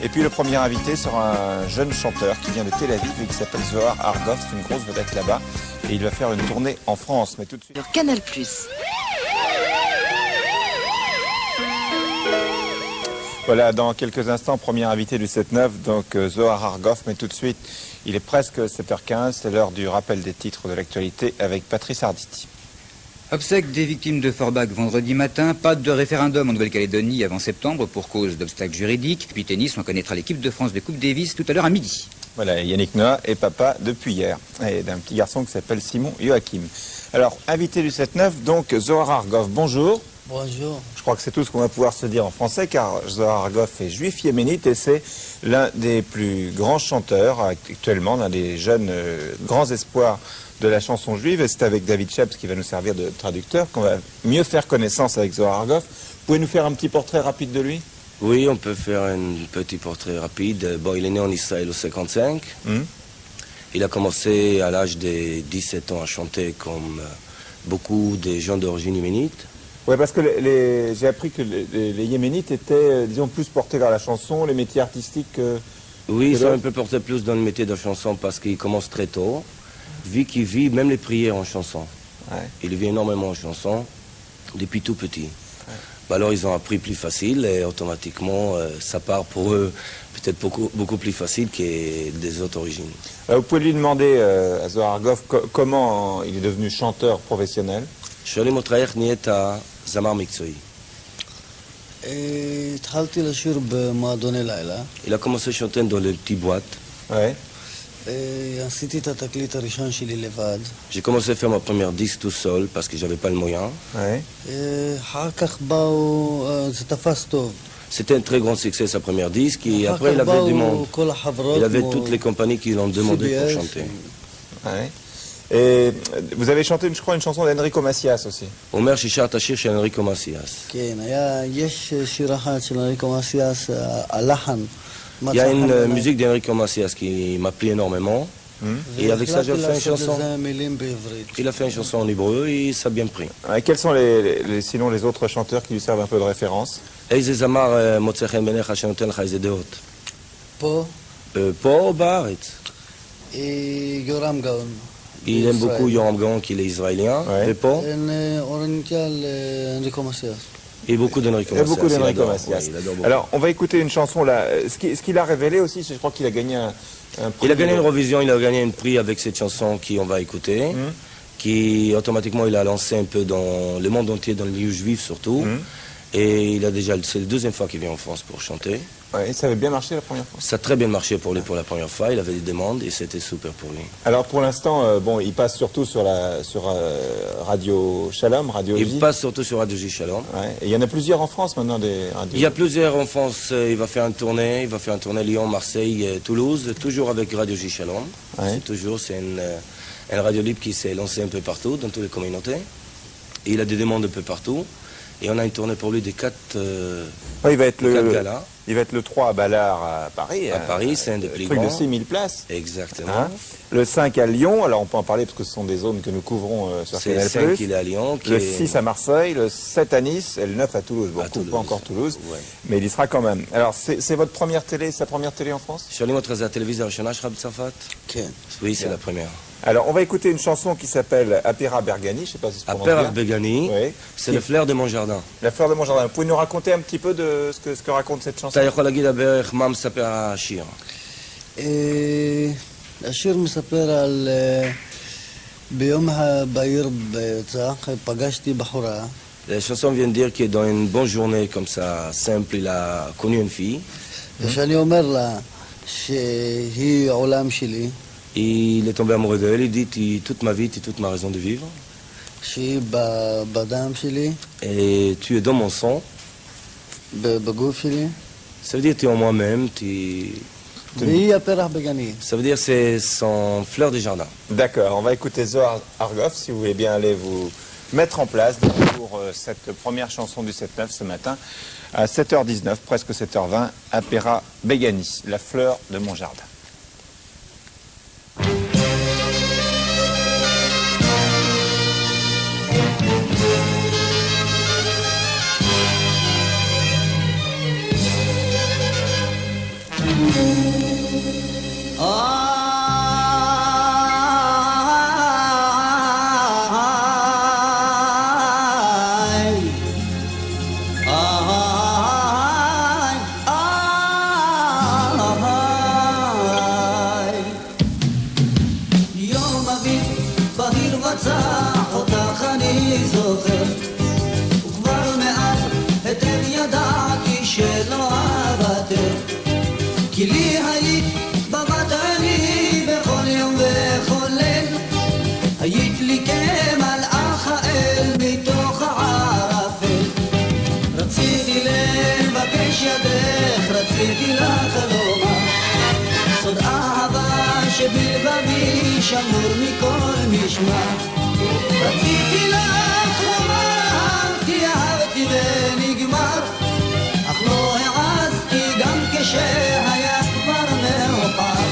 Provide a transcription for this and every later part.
Et puis le premier invité sera un jeune chanteur qui vient de Tel Aviv et qui s'appelle Zohar Argov, c'est une grosse vedette là-bas. Et il va faire une tournée en France. Mais tout de suite... Sur Canal+. Voilà, dans quelques instants, premier invité du 7-9, donc Zohar Argov. Mais tout de suite, il est presque 7h15, c'est l'heure du rappel des titres de l'actualité avec Patrice Arditi. Obsèques des victimes de Forbach vendredi matin, pas de référendum en Nouvelle-Calédonie avant septembre pour cause d'obstacles juridiques. Puis tennis, on connaîtra l'équipe de France de Coupe Davis tout à l'heure à midi. Voilà, Yannick Noah est papa depuis hier, et d'un petit garçon qui s'appelle Simon Joachim. Alors, invité du 7-9, donc Zohar Argov, bonjour. Bonjour. Je crois que c'est tout ce qu'on va pouvoir se dire en français, car Zohar Argov est juif yéménite et c'est l'un des plus grands chanteurs actuellement, l'un des jeunes grands espoirs de la chanson juive. Et c'est avec David Sheps qui va nous servir de traducteur qu'on va mieux faire connaissance avec Zohar Argov. Pouvez-nous faire un petit portrait rapide de lui? Oui, on peut faire un petit portrait rapide. Bon, il est né en Israël au 55. Il a commencé à l'âge de 17 ans à chanter comme beaucoup de gens d'origine yéménite. Oui, parce que j'ai appris que les Yéménites étaient, disons, plus portés vers la chanson, les métiers artistiques. Oui, ils sont un peu portés plus dans le métier de chanson parce qu'ils commencent très tôt, vu qu'ils vivent même les prières en chanson. Ouais. Ils vivent énormément en chanson depuis tout petit. Ouais. Bah alors ils ont appris plus facile et automatiquement ça part pour eux peut-être beaucoup plus facile que des autres origines. Vous pouvez lui demander à Zohar Argov comment il est devenu chanteur professionnel. שואלים אותך איך נהיית זמר מקצועי. התחלתי לשיר במועדוני לילה. Il a commencé à chanter dans les petites boîtes. Ouais. עשיתי את התקליט הראשון שלי לבד. J'ai commencé à faire ma première disque tout seul parce que j'avais pas le moyen. Ouais. אחר כך באו, זה תפס טוב. C'était un très grand succès sa première disque et après il avait du monde. Il avait toutes les compagnies qui l'ont demandé pour chanter. Ouais. Et vous avez chanté, je crois, une chanson d'Enrico Macias aussi. אומר ששר את השיר של אנריקו מסיאס. כן, יש שיר אחד של אנריקו מסיאס, הלחן. Il y a une musique d'Enrico Macias qui m'a plu énormément. Et avec ça, j'ai fait une chanson. Il a fait une chanson en hébreu et ça a bien pris. Et quels sont sinon les autres chanteurs qui lui servent un peu de référence? איזה זמר מוצא חן בעיניך שנותן לך איזה דעות? פה? פה או בארץ? יורם גאון. Il aime beaucoup Yoram Gaon, qui est israélien. Ouais. Et pas? Et beaucoup d'Enrico Macias. Beaucoup d'Enrico Macias. Alors, on va écouter une chanson là. Ce qu'il a révélé aussi, je crois qu'il a gagné un prix. Il a gagné une Eurovision, il a gagné un prix avec cette chanson qu'on va écouter, qui automatiquement il a lancé un peu dans le monde entier, dans le milieu juif surtout. Et il a déjà, c'est la deuxième fois qu'il vient en France pour chanter. Ouais, ça avait bien marché la première fois. Ça a très bien marché pour lui pour la première fois. Il avait des demandes et c'était super pour lui. Alors pour l'instant, bon, il passe surtout sur Radio Shalom, Radio J. Il passe surtout sur Radio J Shalom. Ouais. Et il y en a plusieurs en France maintenant des radios. Il y a plusieurs en France. Il va faire une tournée. Il va faire une tournée Lyon, Marseille, Toulouse, toujours avec Radio J Shalom. Ouais. C'est une radio libre qui s'est lancée un peu partout dans toutes les communautés. Et il a des demandes un peu partout. Et on a une tournée pour lui des 4 il va être galas. Il va être le 3 à Ballard à Paris. À Paris, c'est un des plus grands. grands. De 6000 places. Exactement. Hein, le 5 à Lyon, alors on peut en parler parce que ce sont des zones que nous couvrons sur Canal+. C'est le 5 qui est à Lyon. Le 6 à Marseille, le 7 à Nice et le 9 à Toulouse. Bon, on ne couvre pas encore Toulouse, mais il y sera quand même. Alors c'est votre première télé, sa première télé en France? שואלים אותך, זה הטלוויזיה הראשונה שלך בצרפת? כן. Oui, c'est la première. Alors, on va écouter une chanson qui s'appelle Apera Bergani, je ne sais pas si c'est Apera Bergani, oui. C'est le fleur de mon jardin. La fleur de mon jardin. Vous pouvez nous raconter un petit peu de ce que raconte cette chanson? אתה יכול להגיד בערך מה מספר השיר? השיר מספר על ביום בהיר בצח, פגשתי בחורה. La chanson vient de dire qu'il est dans une bonne journée comme ça, simple, il a connu une fille. ושאני אומר לה שהיא העולם שלי. Il est tombé amoureux d'elle, il dit toute ma vie, toute ma raison de vivre. שהיא בדם שלי. Et tu es dans mon sang. בגוף שלי. Ça veut dire que tu es en moi-même, והיא הפרח בגני. Ça veut dire que c'est son fleur de jardin. D'accord, on va écouter Zohar Argov, si vous voulez bien aller vous mettre en place pour cette première chanson du 7-9 ce matin à 7h19, presque 7h20, Apera Begani, la fleur de mon jardin. בחודש ידך רציתי לך לומר סוד אהבה שבלבבי שמור מכל משמר רציתי לך לומר כי אהבתי ונגמר אך לא העזתי גם כשהיה כבר מאוחר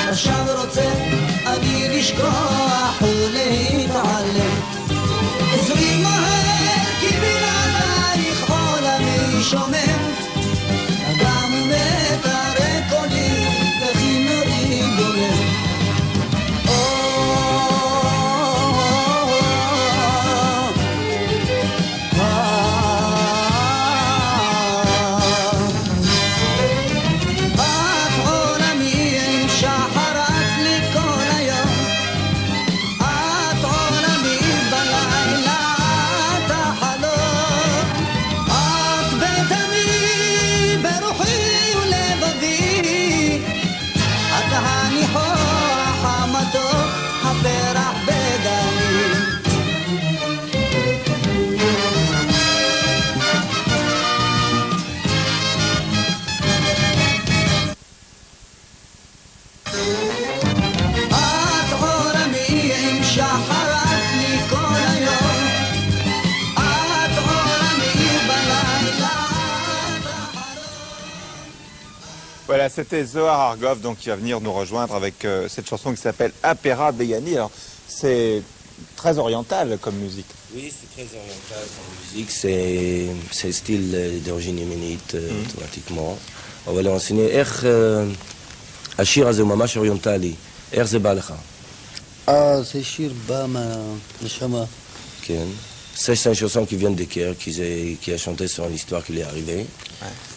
עכשיו רוצה אני לשכוח ולהתעלם עזרי מהר כי בלעדייך עולמי שומם אדם מתארק קולי וכינורי גולם Voilà, c'était Zohar Argov donc, qui va venir nous rejoindre avec cette chanson qui s'appelle Apera Beyani. Alors, c'est très oriental comme musique. Oui, c'est très oriental comme musique. C'est style d'origine yéménite, automatiquement. On va leur enseigner. השיר הזה הוא ממש אוריינטלי. איך זה בא לך? זה שיר בא מהנשמה. כן. C'est une chanson qui vient de Caire, qui a chanté sur l'histoire qui lui est arrivée.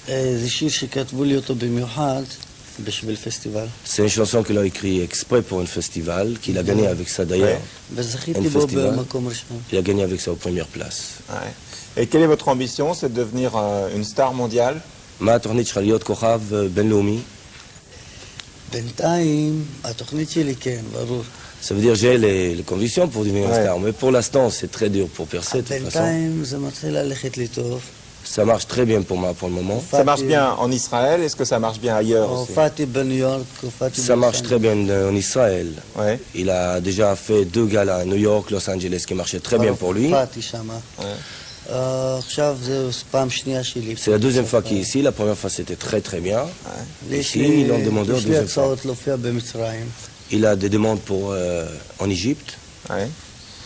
זה שיר שכתבו לי אותו במיוחד בשביל פסטיבל. C'est une chanson qu'il a écrit exprès pour un festival, qu'il a gagné avec ça d'ailleurs. וזכיתי בו במקום ראשון. Il a gagné avec ça aux premières places. Ouais. Et quelle est votre ambition? C'est de devenir une star mondiale? מה התוכנית שלך להיות כוכב בינלאומי? בינתיים, התוכנית שלי כן, ברור. Ça veut dire j'ai les conditions pour devenir un star, mais pour l'instant c'est très dur pour percer de toute façon. בינתיים זה מתחיל ללכת לי טוב. Ça marche très bien pour moi pour le moment. Ça marche bien en Israël, est-ce que ça marche bien ailleurs aussi? הופעתי בניו יורק, הופעתי Ça marche très bien en Israël. Ouais. Il a déjà fait 2 galas à New York, Los Angeles qui marchaient très bien pour lui. הופעתי שם. עכשיו זה פעם שנייה שלי. C'est la deuxième fois qu'il est ici, la première fois c'était très très bien. Ici, ils l'ont demandé en deuxième fois. הצעות להופיע במצרים. Il a des demandes pour en Égypte. Ouais.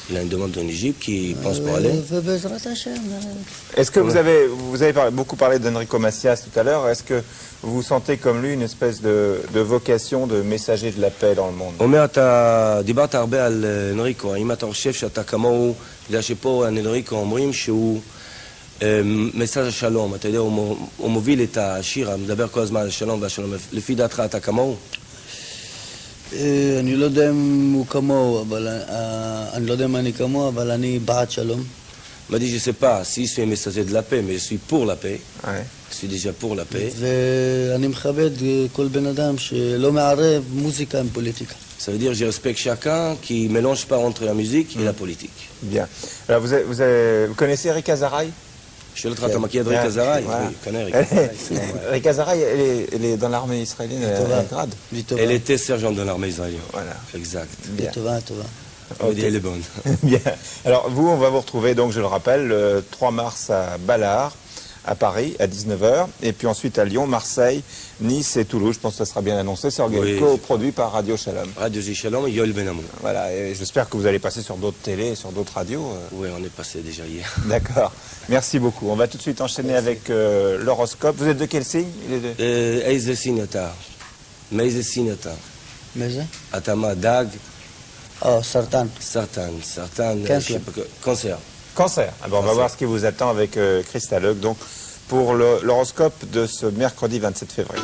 Il a une demande en Égypte qui pense pour aller. ובעזרת השם. Est-ce que vous avez beaucoup parlé d'Enrico Macias tout à l'heure, est-ce que vous sentez comme lui une espèce de vocation de messager de la paix dans le monde? אומר, אתה דיברת הרבה על אנריקו, האם אתה חושב שאתה כמוהו, בגלל שפה על אנריקו אומרים שהוא מסר השלום, אתה יודע, הוא מוביל את השיר, מדבר כל הזמן על השלום והשלום, לפי דעתך אתה כמוהו? אני לא יודע אם הוא כמוהו, אני לא יודע אם אני כמוהו, אבל אני בעד שלום. m'a dit, je ne sais pas si je suis un messager de la paix, mais je suis pour la paix. Ouais. Je suis déjà pour la paix. ואני מכבד כל בן אדם שלא מערב מוזיקה עם פוליטיקה. Ça veut dire que je respecte chacun qui ne mélange pas entre la musique et la politique. Bien. Alors vous connaissez Eric Azaray? Je le traite à Maki Adrik Azaray. Oui, je connais Eric Azaray. Eric Azaray, elle est dans l'armée israélienne, elle a un grade. Elle était sergente de l'armée israélienne. Voilà. Exact. Bien. טובה, טובה. Okay. Elle est bonne. Bien. Alors vous, on va vous retrouver, donc je le rappelle, le 3 mars à Ballard, à Paris, à 19h, et puis ensuite à Lyon, Marseille, Nice et Toulouse. Je pense que ça sera bien annoncé. C'est co-produit par Radio Shalom. Radio Shalom et Yoel Benamou. Voilà, et j'espère que vous allez passer sur d'autres télés et sur d'autres radios. Oui, on est passé déjà hier. D'accord. Merci beaucoup. On va tout de suite enchaîner avec l'horoscope. Vous êtes de quel signe? איזה signe אתה? מאיזה סין אתה? מאיזה? אתה מה, דג? סרטן. סרטן, Cancer. cancer. Cancer. Ah ben, on va voir ce qui vous attend avec Christa Leuk, donc pour l'horoscope de ce mercredi 27 février.